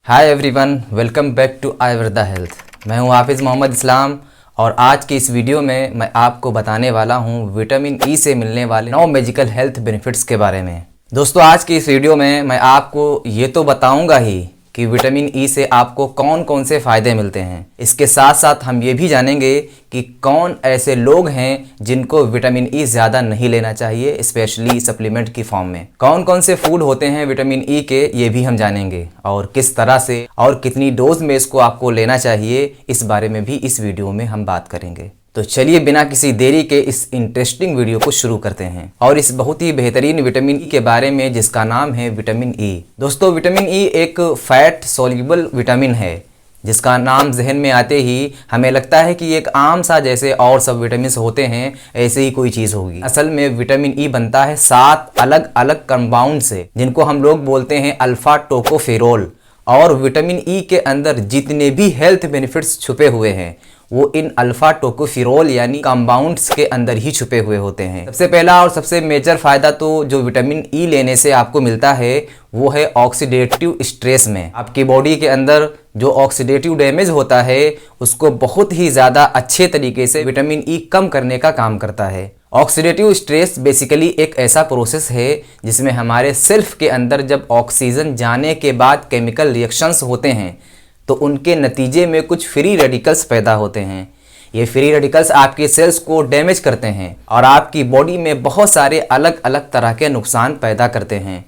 Hi everyone, welcome back to Ayurveda health. मैं हूं हाफिज़ मोहम्मद इस्लाम और आज की इस वीडियो में मैं आपको बताने वाला हूं विटामिन ई से मिलने वाले 9 मेडिकल हेल्थ बेनिफिट्स के बारे में। दोस्तों, आज की इस वीडियो में मैं आपको ये तो बताऊंगा ही कि विटामिन ई से आपको कौन कौन से फ़ायदे मिलते हैं। इसके साथ साथ हम ये भी जानेंगे कि कौन ऐसे लोग हैं जिनको विटामिन ई ज़्यादा नहीं लेना चाहिए, स्पेशली सप्लीमेंट की फॉर्म में। कौन कौन से फूड होते हैं विटामिन ई के, ये भी हम जानेंगे और किस तरह से और कितनी डोज में इसको आपको लेना चाहिए, इस बारे में भी इस वीडियो में हम बात करेंगे। तो चलिए बिना किसी देरी के इस इंटरेस्टिंग वीडियो को शुरू करते हैं और इस बहुत ही बेहतरीन विटामिन ई के बारे में जिसका नाम है विटामिन ई। दोस्तों, विटामिन ई एक फैट सोल्यूबल विटामिन है जिसका नाम जहन में आते ही हमें लगता है कि एक आम सा जैसे और सब विटामिन होते हैं ऐसे ही कोई चीज़ होगी। असल में विटामिन ई बनता है 7 अलग अलग कंपाउंड से, जिनको हम लोग बोलते हैं अल्फा टोकोफेरोल। और विटामिन ई के अंदर जितने भी हेल्थ बेनिफिट्स छुपे हुए हैं वो इन अल्फा टोकोफेरोल यानी कंपाउंड्स के अंदर ही छुपे हुए होते हैं। सबसे पहला और सबसे मेजर फ़ायदा तो जो विटामिन ई लेने से आपको मिलता है वो है ऑक्सीडेटिव स्ट्रेस में। आपकी बॉडी के अंदर जो ऑक्सीडेटिव डैमेज होता है उसको बहुत ही ज़्यादा अच्छे तरीके से विटामिन ई कम करने का काम करता है। ऑक्सीडेटिव स्ट्रेस बेसिकली एक ऐसा प्रोसेस है जिसमें हमारे सेल्फ के अंदर जब ऑक्सीजन जाने के बाद केमिकल रिएक्शंस होते हैं तो उनके नतीजे में कुछ फ्री रेडिकल्स पैदा होते हैं। ये फ्री रेडिकल्स आपके सेल्स को डैमेज करते हैं और आपकी बॉडी में बहुत सारे अलग अलग तरह के नुकसान पैदा करते हैं।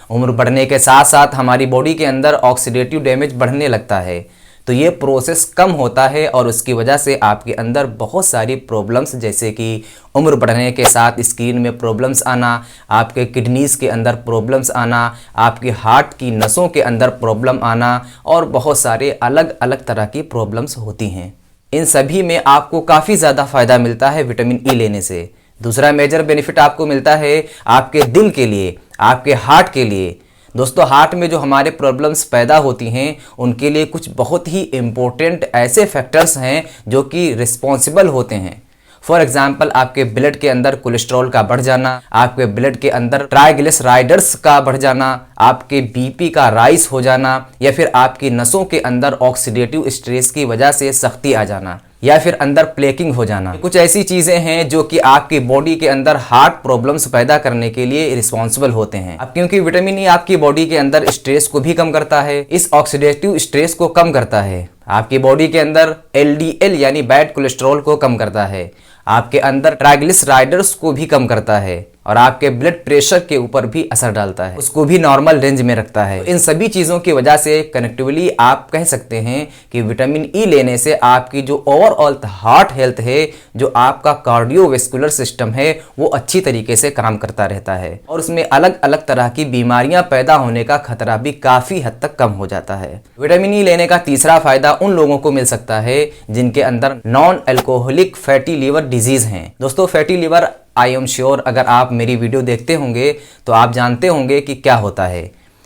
उम्र बढ़ने के साथ साथ हमारी बॉडी के अंदर ऑक्सीडेटिव डैमेज बढ़ने लगता है, तो ये प्रोसेस कम होता है और उसकी वजह से आपके अंदर बहुत सारी प्रॉब्लम्स जैसे कि उम्र बढ़ने के साथ स्किन में प्रॉब्लम्स आना, आपके किडनीज़ के अंदर प्रॉब्लम्स आना, आपके हार्ट की नसों के अंदर प्रॉब्लम आना और बहुत सारे अलग अलग तरह की प्रॉब्लम्स होती हैं। इन सभी में आपको काफ़ी ज़्यादा फ़ायदा मिलता है विटामिन ई लेने से। दूसरा मेजर बेनिफिट आपको मिलता है आपके दिल के लिए, आपके हार्ट के लिए। दोस्तों, हार्ट में जो हमारे प्रॉब्लम्स पैदा होती हैं उनके लिए कुछ बहुत ही इम्पोर्टेंट ऐसे फैक्टर्स हैं जो कि रिस्पॉन्सिबल होते हैं। फॉर एग्जाम्पल, आपके ब्लड के अंदर कोलेस्ट्रॉल का बढ़ जाना, आपके ब्लड के अंदर ट्राइग्लिसराइड्स का बढ़ जाना, आपके बीपी का राइज हो जाना, या फिर आपकी नसों के अंदर ऑक्सीडेटिव स्ट्रेस की वजह से सख्ती आ जाना, या फिर अंदर प्लेकिंग हो जाना। कुछ ऐसी चीज़ें हैं जो कि आपकी बॉडी के अंदर हार्ट प्रॉब्लम्स पैदा करने के लिए रिस्पॉन्सिबल होते हैं। अब क्योंकि विटामिन ई आपकी बॉडी के अंदर स्ट्रेस को भी कम करता है, इस ऑक्सीडेटिव स्ट्रेस को कम करता है, आपकी बॉडी के अंदर एलडीएल यानी बैड कोलेस्ट्रॉल को कम करता है, आपके अंदर ट्राइग्लिसराइड्स को भी कम करता है और आपके ब्लड प्रेशर के ऊपर भी असर डालता है, उसको भी नॉर्मल रेंज में रखता है। इन सभी चीज़ों की वजह से कनेक्टिवली आप कह सकते हैं कि विटामिन ई लेने से आपकी जो ओवरऑल हार्ट हेल्थ है, जो आपका कार्डियोवैस्कुलर सिस्टम है, वो अच्छी तरीके से काम करता रहता है और उसमें अलग अलग तरह की बीमारियां पैदा होने का खतरा भी काफ़ी हद तक कम हो जाता है। विटामिन ई लेने का तीसरा फायदा उन लोगों को मिल सकता है जिनके अंदर non alcoholic fatty liver disease हैं। दोस्तों, fatty liver I am sure अगर आप मेरी वीडियो देखते होंगे तो आप जानते होंगे कि क्या होता है।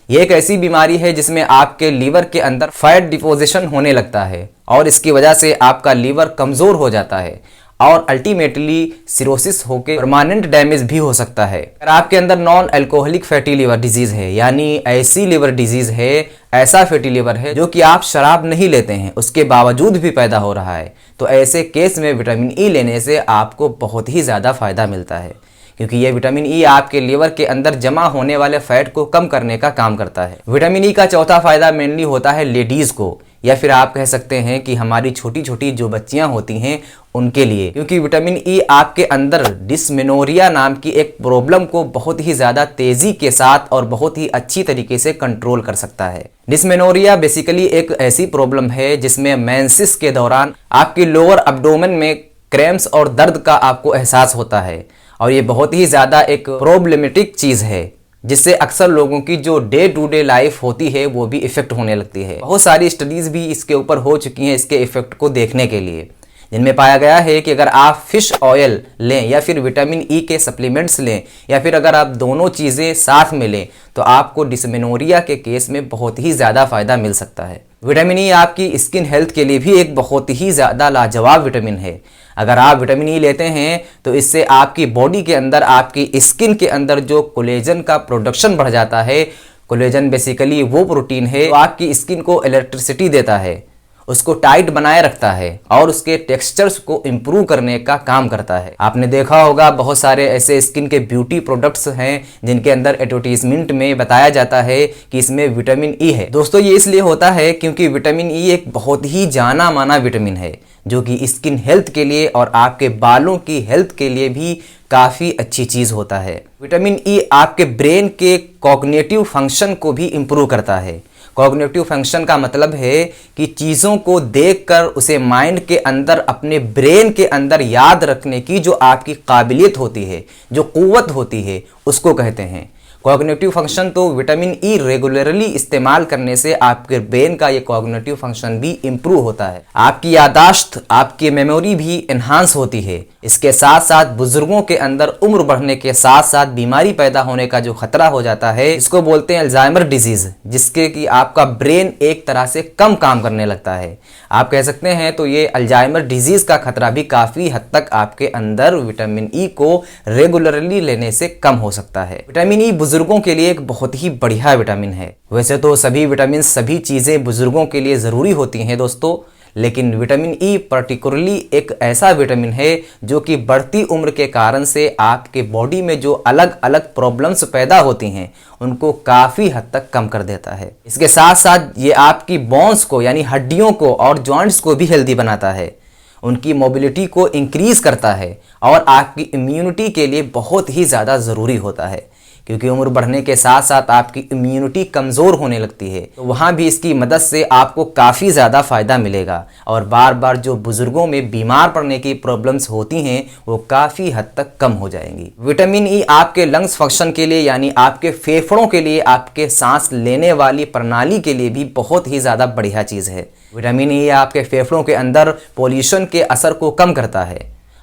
ये एक ऐसी बीमारी है जिसमें आपके लीवर के अंदर फैट डिपोजिशन होने लगता है और इसकी वजह से आपका लीवर कमज़ोर हो जाता है और अल्टीमेटली सिरोसिस होकर परमानेंट डैमेज भी हो सकता है। अगर आपके अंदर non alcoholic fatty liver disease है, यानी ऐसी लीवर डिजीज़ है, ऐसा फैटी लीवर है जो कि आप शराब नहीं लेते हैं उसके बावजूद भी पैदा हो रहा है, तो ऐसे केस में विटामिन ई लेने से आपको बहुत ही ज़्यादा फ़ायदा मिलता है, क्योंकि ये विटामिन ई आपके लीवर के अंदर जमा होने वाले फैट को कम करने का काम करता है। विटामिन ई का चौथा फायदा मेनली होता है लेडीज़ को, या फिर आप कह सकते हैं कि हमारी छोटी छोटी जो बच्चियां होती हैं उनके लिए, क्योंकि विटामिन ई आपके अंदर डिस्मेनोरिया नाम की एक प्रॉब्लम को बहुत ही ज़्यादा तेज़ी के साथ और बहुत ही अच्छी तरीके से कंट्रोल कर सकता है। डिस्मेनोरिया बेसिकली एक ऐसी प्रॉब्लम है जिसमें मेंसेस के दौरान आपके लोअर एब्डोमेन में क्रैम्प्स और दर्द का आपको एहसास होता है और ये बहुत ही ज़्यादा एक प्रॉब्लमेटिक चीज़ है जिससे अक्सर लोगों की जो डे टू डे लाइफ होती है वो भी इफ़ेक्ट होने लगती है। बहुत सारी स्टडीज़ भी इसके ऊपर हो चुकी हैं इसके इफ़ेक्ट को देखने के लिए, जिनमें पाया गया है कि अगर आप फिश ऑयल लें या फिर विटामिन ई के सप्लीमेंट्स लें या फिर अगर आप दोनों चीज़ें साथ में लें तो आपको डिस्मेनोरिया के केस में बहुत ही ज़्यादा फ़ायदा मिल सकता है। विटामिन ई आपकी स्किन हेल्थ के लिए भी एक बहुत ही ज़्यादा लाजवाब विटामिन है। अगर आप विटामिन ई लेते हैं तो इससे आपकी बॉडी के अंदर, आपकी स्किन के अंदर जो कोलेजन का प्रोडक्शन बढ़ जाता है, कोलेजन बेसिकली वो प्रोटीन है जो आपकी स्किन को इलेक्ट्रिसिटी देता है, उसको टाइट बनाए रखता है और उसके टेक्सचर्स को इम्प्रूव करने का काम करता है। आपने देखा होगा बहुत सारे ऐसे स्किन के ब्यूटी प्रोडक्ट्स हैं जिनके अंदर एडवर्टीजमेंट में बताया जाता है कि इसमें विटामिन ई है। दोस्तों ये इसलिए होता है क्योंकि विटामिन ई एक बहुत ही जाना माना विटामिन है जो कि स्किन हेल्थ के लिए और आपके बालों की हेल्थ के लिए भी काफ़ी अच्छी चीज़ होता है। विटामिन ई आपके ब्रेन के कॉग्निटिव फंक्शन को भी इम्प्रूव करता है। कॉग्निटिव फंक्शन का मतलब है कि चीज़ों को देखकर उसे माइंड के अंदर, अपने ब्रेन के अंदर याद रखने की जो आपकी काबिलियत होती है, जो क़ुव्वत होती है, उसको कहते हैं कॉग्निटिव फंक्शन। तो विटामिन ई रेगुलरली इस्तेमाल करने से आपके ब्रेन का ये कॉग्निटिव फंक्शन भी इम्प्रूव होता है, आपकी यादाश्त, आपकी मेमोरी भी इन्हांस होती है। इसके साथ साथ बुजुर्गों के अंदर उम्र बढ़ने के साथ साथ बीमारी पैदा होने का जो खतरा हो जाता है, इसको बोलते हैं अल्जाइमर डिजीज, जिसके कि आपका ब्रेन एक तरह से कम काम करने लगता है, आप कह सकते हैं। तो ये अल्जाइमर डिजीज का खतरा भी काफ़ी हद तक आपके अंदर विटामिन ई को रेगुलरली लेने से कम हो सकता है। विटामिन ई बुजुर्गों के लिए एक बहुत ही बढ़िया विटामिन है। वैसे तो सभी विटामिन, सभी चीज़ें बुजुर्गों के लिए ज़रूरी होती हैं दोस्तों, लेकिन विटामिन ई पर्टिकुलरली एक ऐसा विटामिन है जो कि बढ़ती उम्र के कारण से आपके बॉडी में जो अलग अलग प्रॉब्लम्स पैदा होती हैं उनको काफ़ी हद तक कम कर देता है। इसके साथ साथ ये आपकी बोन्स को, यानी हड्डियों को और जॉइंट्स को भी हेल्दी बनाता है, उनकी मोबिलिटी को इंक्रीज करता है और आपकी इम्यूनिटी के लिए बहुत ही ज़्यादा ज़रूरी होता है, क्योंकि उम्र बढ़ने के साथ साथ आपकी इम्यूनिटी कमज़ोर होने लगती है। तो वहाँ भी इसकी मदद से आपको काफ़ी ज़्यादा फ़ायदा मिलेगा और बार बार जो बुज़ुर्गों में बीमार पड़ने की प्रॉब्लम्स होती हैं वो काफ़ी हद तक कम हो जाएंगी। विटामिन ई आपके लंग्स फंक्शन के लिए, यानी आपके फेफड़ों के लिए, आपके सांस लेने वाली प्रणाली के लिए भी बहुत ही ज़्यादा बढ़िया चीज़ है। विटामिन ई आपके फेफड़ों के अंदर पोल्यूशन के असर को कम करता है,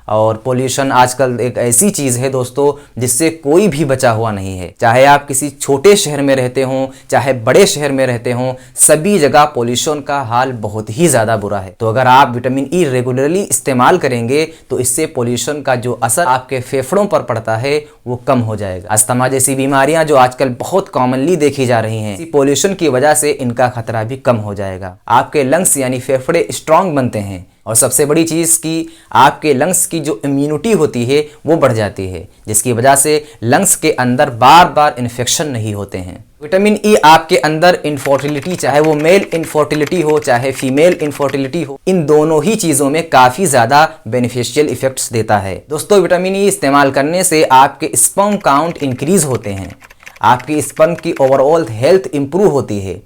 और पोल्यूशन आजकल एक ऐसी चीज़ है दोस्तों जिससे कोई भी बचा हुआ नहीं है। चाहे आप किसी छोटे शहर में रहते हों, चाहे बड़े शहर में रहते हों, सभी जगह पोल्यूशन का हाल बहुत ही ज़्यादा बुरा है। तो अगर आप विटामिन ई रेगुलरली इस्तेमाल करेंगे तो इससे पोल्यूशन का जो असर आपके फेफड़ों पर पड़ता है वो कम हो जाएगा। अस्थमा जैसी बीमारियां जो आजकल बहुत कॉमनली देखी जा रही हैं, इसी पोल्यूशन की वजह से इनका खतरा भी कम हो जाएगा। आपके लंग्स यानी फेफड़े स्ट्रांग बनते हैं, और सबसे बड़ी चीज़ कि आपके लंग्स की जो इम्यूनिटी होती है वो बढ़ जाती है, जिसकी वजह से लंग्स के अंदर बार बार इन्फेक्शन नहीं होते हैं। विटामिन ई आपके अंदर इनफर्टिलिटी, चाहे वो मेल इनफर्टिलिटी हो चाहे फीमेल इनफर्टिलिटी हो, इन दोनों ही चीज़ों में काफ़ी ज़्यादा बेनिफिशियल इफेक्ट्स देता है। दोस्तों विटामिन ई इस्तेमाल करने से आपके स्पर्म काउंट इंक्रीज होते हैं, आपकी स्पर्म की ओवरऑल हेल्थ इंप्रूव होती है,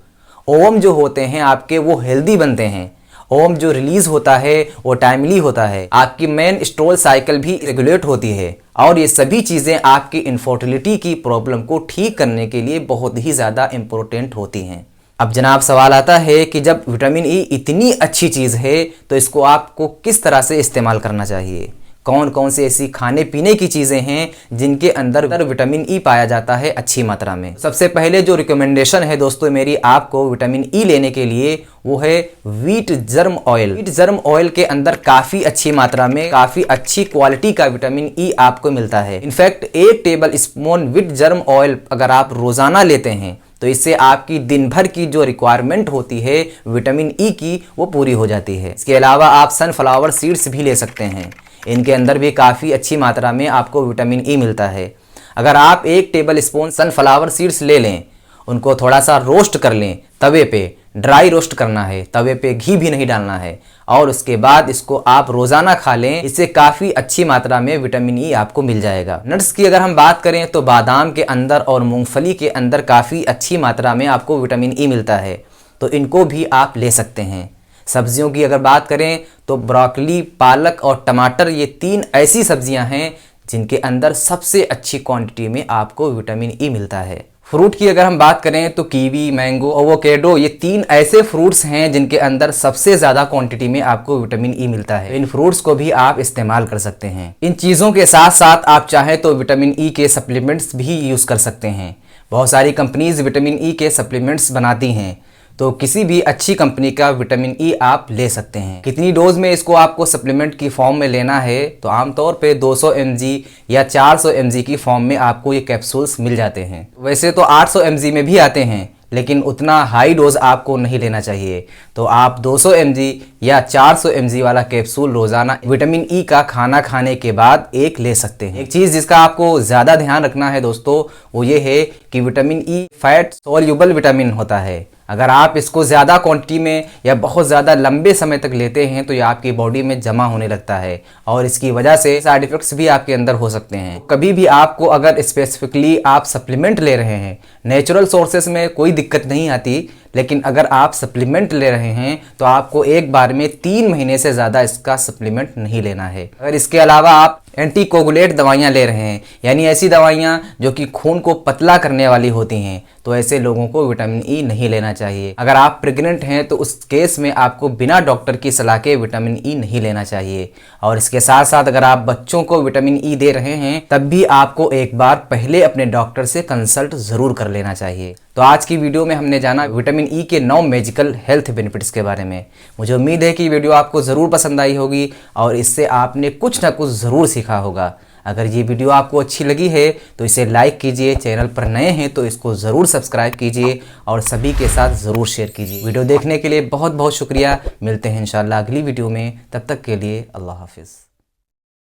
ओवम जो होते हैं आपके वो हेल्दी बनते हैं, ओवम जो रिलीज होता है वो टाइमली होता है, आपकी मेनस्ट्रुअल साइकिल भी रेगुलेट होती है, और ये सभी चीज़ें आपकी इनफर्टिलिटी की प्रॉब्लम को ठीक करने के लिए बहुत ही ज़्यादा इम्पोर्टेंट होती हैं। अब जनाब सवाल आता है कि जब विटामिन ई इतनी अच्छी चीज़ है तो इसको आपको किस तरह से इस्तेमाल करना चाहिए, कौन कौन सी ऐसी खाने पीने की चीज़ें हैं जिनके अंदर विटामिन ई पाया जाता है अच्छी मात्रा में। सबसे पहले जो रिकमेंडेशन है दोस्तों मेरी आपको विटामिन ई लेने के लिए वो है wheat germ oil. Wheat germ oil के अंदर काफ़ी अच्छी मात्रा में, काफ़ी अच्छी क्वालिटी का विटामिन ई आपको मिलता है। In fact 1 table spoon wheat germ oil अगर आप रोज़ाना लेते हैं तो इससे आपकी दिन भर की जो रिक्वायरमेंट होती है विटामिन ई की वो पूरी हो जाती है। इसके अलावा आप सनफ्लावर सीड्स भी ले सकते हैं, इनके अंदर भी काफ़ी अच्छी मात्रा में आपको विटामिन ई मिलता है। अगर आप 1 टेबल स्पून सनफ्लावर सीड्स ले लें, उनको थोड़ा सा रोस्ट कर लें, तवे पे ड्राई रोस्ट करना है, तवे पे घी भी नहीं डालना है, और उसके बाद इसको आप रोज़ाना खा लें, इससे काफ़ी अच्छी मात्रा में विटामिन ई आपको मिल जाएगा। नट्स की अगर हम बात करें तो बादाम के अंदर और मूंगफली के अंदर काफ़ी अच्छी मात्रा में आपको विटामिन ई मिलता है, तो इनको भी आप ले सकते हैं। सब्जियों की अगर बात करें तो ब्रोकली, पालक और टमाटर, ये 3 ऐसी सब्जियां हैं जिनके अंदर सबसे अच्छी क्वांटिटी में आपको विटामिन ई मिलता है। फ्रूट की अगर हम बात करें तो कीवी, मैंगो, एवोकेडो, ये 3 ऐसे फ्रूट्स हैं जिनके अंदर सबसे ज़्यादा क्वांटिटी में आपको विटामिन ई मिलता है। इन फ्रूट्स को भी आप इस्तेमाल कर सकते हैं। इन चीज़ों के साथ साथ आप चाहें तो विटामिन ई के सप्लीमेंट्स भी यूज़ कर सकते हैं। बहुत सारी कंपनीज विटामिन ई के सप्लीमेंट्स बनाती हैं, तो किसी भी अच्छी कंपनी का विटामिन ई आप ले सकते हैं। कितनी डोज में इसको आपको सप्लीमेंट की फॉर्म में लेना है, तो आमतौर पे 200 mg या 400 mg की फॉर्म में आपको ये कैप्सूल्स मिल जाते हैं। वैसे तो 800 mg में भी आते हैं, लेकिन उतना हाई डोज आपको नहीं लेना चाहिए। तो आप 200 mg या 400 mg वाला कैप्सूल रोजाना विटामिन ई का खाना खाने के बाद एक ले सकते हैं। एक चीज़ जिसका आपको ज़्यादा ध्यान रखना है दोस्तों, वो ये है कि vitamin E fat soluble vitamin होता है। अगर आप इसको ज़्यादा क्वांटिटी में या बहुत ज़्यादा लंबे समय तक लेते हैं तो ये आपकी बॉडी में जमा होने लगता है और इसकी वजह से साइड इफ़ेक्ट्स भी आपके अंदर हो सकते हैं। कभी भी आपको अगर स्पेसिफिकली आप सप्लीमेंट ले रहे हैं, नेचुरल सोर्सेस में कोई दिक्कत नहीं आती, लेकिन अगर आप सप्लीमेंट ले रहे हैं तो आपको एक बार में 3 महीने से ज़्यादा इसका सप्लीमेंट नहीं लेना है। अगर इसके अलावा आप एंटीकोगुलेट दवाइयाँ ले रहे हैं, यानी ऐसी दवाइयाँ जो कि खून को पतला करने वाली होती हैं, तो ऐसे लोगों को विटामिन ई नहीं लेना चाहिए। अगर आप प्रेग्नेंट हैं तो उस केस में आपको बिना डॉक्टर की सलाह के विटामिन ई नहीं लेना चाहिए। और इसके साथ साथ अगर आप बच्चों को विटामिन ई दे रहे हैं तब भी आपको एक बार पहले अपने डॉक्टर से कंसल्ट ज़रूर कर लेना चाहिए। तो आज की वीडियो में हमने जाना विटामिन ई के 9 मैजिकल हेल्थ बेनिफिट्स के बारे में। मुझे उम्मीद है कि वीडियो आपको ज़रूर पसंद आई होगी और इससे आपने कुछ ना कुछ ज़रूर सीखा होगा। अगर ये वीडियो आपको अच्छी लगी है तो इसे लाइक कीजिए, चैनल पर नए हैं तो इसको ज़रूर सब्सक्राइब कीजिए और सभी के साथ ज़रूर शेयर कीजिए। वीडियो देखने के लिए बहुत बहुत शुक्रिया। मिलते हैं इंशाल्लाह अगली वीडियो में, तब तक के लिए अल्लाह हाफिज़।